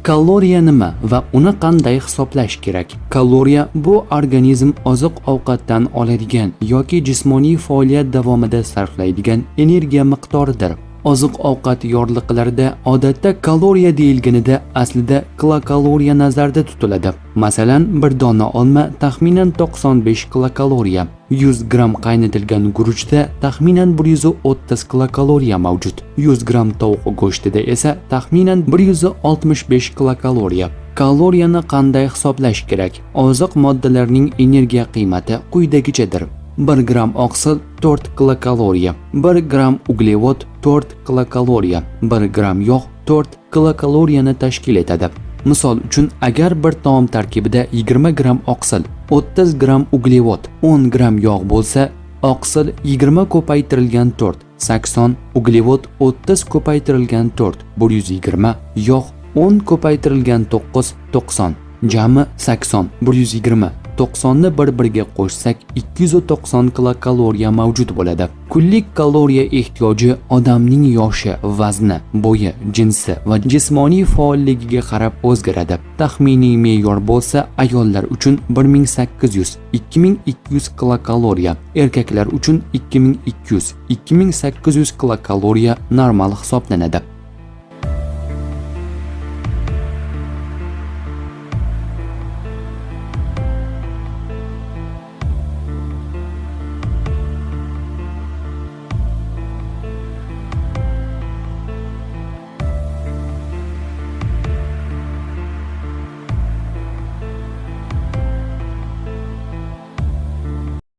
Kaloriya nima va uni qanday hisoblash kerak? Kaloriya bu organizm oziq-ovqatdan oladigan yoki jismoniy faoliyat davomida sarflaydigan energiya miqdoridir. Oziq-ovqat yorliqlarida odatda kaloriya deyilganida aslida kilokaloriya nazarda tutiladi. Masalan, bir dona olma taxminan 95 kilokaloriya, 100 gram qaynatilgan guruchda taxminan 130 kilokaloriya mavjud. 100 gram tovuq go'shtida esa taxminan 165 kilokaloriya. Kaloriyani qanday hisoblash kerak? Oziq moddalarning energiya qiymati quyidagichadir. 1 gram oqsil 4 kilokaloriya, 1 gram uglevod 4 kilokaloriya, 1 gram yog' 4 kilokaloriyani tashkil etadi. Misol uchun, agar bir taom tarkibida 20 gram oqsil, 30 gram uglevod, 10 gram yog' bo'lsa, oqsil 20 ko'paytirilgan 4, 80, uglevod 30 ko'paytirilgan 4, 120, yog' 10 ko'paytirilgan 9, 90, jami 80, 120. 90 ni bir-biriga qo'shsak 290 kilokaloriya mavjud bo'ladi. Kunlik kaloriya ehtiyoji odamning yoshi, vazni, bo'yi, jinsi va jismoniy faolligiga qarab o'zgaradi. Taxminiy me'yor bo'lsa, ayollar uchun 1800-2200 kilokaloriya, erkaklar uchun 2200-2800 kilokaloriya normal hisoblanadi.